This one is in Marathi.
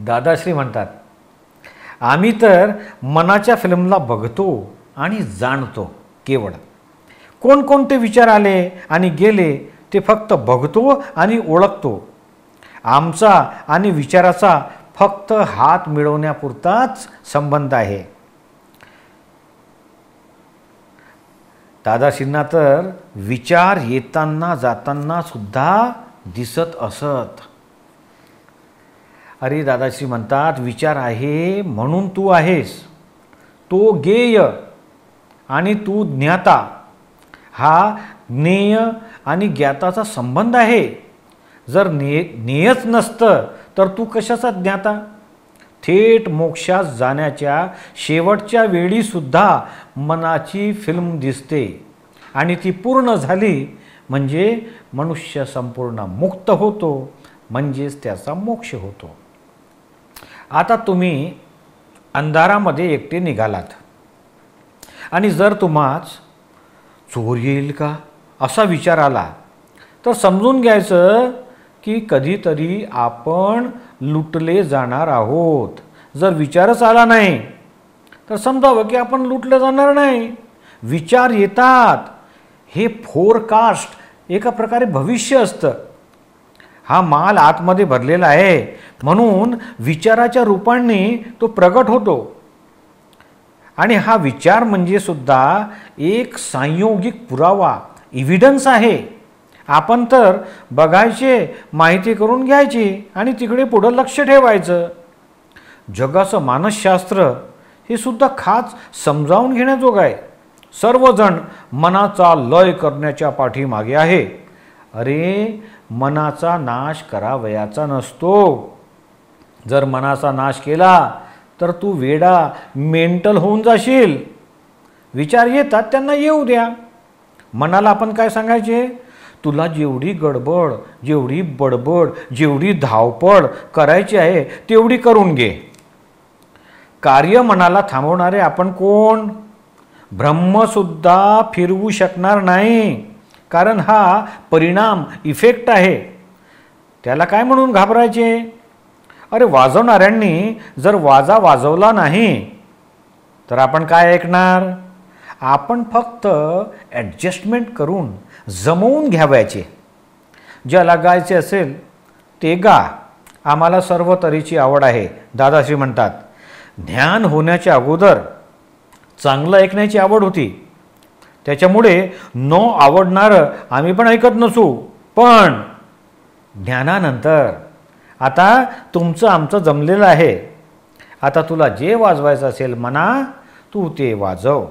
दादाश्री म्हणतात, आम्ही तर मनाच्या फिल्मला बघतो आणि जाणतो केवळ. कोणकोणते विचार आले आणि गेले ते फक्त बघतो आणि ओळखतो. आमचा आणि विचाराचा फक्त हात मिळवण्यापुरताच संबंध आहे. दादाश्रींना तर विचार येताना जाताना सुद्धा दिसत असत. अरे दादाश्री म्हणतात, विचार आहे म्हणून तू आहेस. तो गेय आणि तू ज्ञाता, हा ज्ञेय आणि ज्ञाताचा संबंध आहे. जर ज्ञेयच नसतं तर तू कशाचा ज्ञाता? थेट मोक्षात जाण्याच्या शेवटच्या वेळीसुद्धा मनाची फिल्म दिसते आणि ती पूर्ण झाली म्हणजे मनुष्य संपूर्ण मुक्त होतो, म्हणजेच त्याचा मोक्ष होतो. आता तुम्ही अंधारामध्ये एकटे निघालात आणि जर तुम्हाच चोर येईल का असा विचार आला तर समजून घ्यायचं की कधीतरी आपण लुटले जाणार आहोत. जर विचारच आला नाही तर समजावं की आपण लुटले जाणार नाही. विचार येतात हे फोरकास्ट एका प्रकारे भविष्य असतं. हा माल आतमध्ये भरलेला आहे म्हणून विचाराच्या रूपाने तो प्रगट होतो. आणि हा विचार म्हणजे सुद्धा एक संयोगिक पुरावा, एव्हिडन्स आहे. आपण तर बघायचे, माहिती करून घ्यायची आणि तिकडे पुढं लक्ष ठेवायचं. जगाचं मानसशास्त्र हे सुद्धा खास समजावून घेण्याजोगं आहे. सर्वजण मनाचा लय करण्याच्या पाठीमागे आहे. अरे मनाचा नाश करावयाचा नसतो. जर मनाचा नाश केला तर तू वेडा, मेंटल होऊन जाशील. विचार येतात त्यांना येऊ द्या. मनाला आपण काय सांगायचे? तुला जेवढी गडबड, जेवढी बडबड, जेवढी धावपळ करायची आहे तेवढी करून घे. कार्य मनाला थांबवणारे आपण कोण? ब्रह्मसुद्धा फिरवू शकणार नाही, कारण हा परिणाम, इफेक्ट आहे. त्याला काय म्हणून घाबरायचे? अरे वाजवणाऱ्यांनी जर वाजा वाजवला नाही तर आपण काय ऐकणार? आपण फक्त ॲडजस्टमेंट करून जमवून घ्यावयाचे. ज्याला गायचे असेल ते गा. आम्हाला सर्व तऱ्हेची आवड आहे. दादाश्री म्हणतात, ज्ञान होण्याच्या अगोदर चांगलं ऐकण्याची आवड होती. त्याच्यामुळे न आवडणारं आम्ही पण ऐकत नसू. पण ज्ञानानंतर आता तुमचं आमचं जमलेलं आहे. आता तुला जे वाजवायचं असेल मना, तू ते वाजव.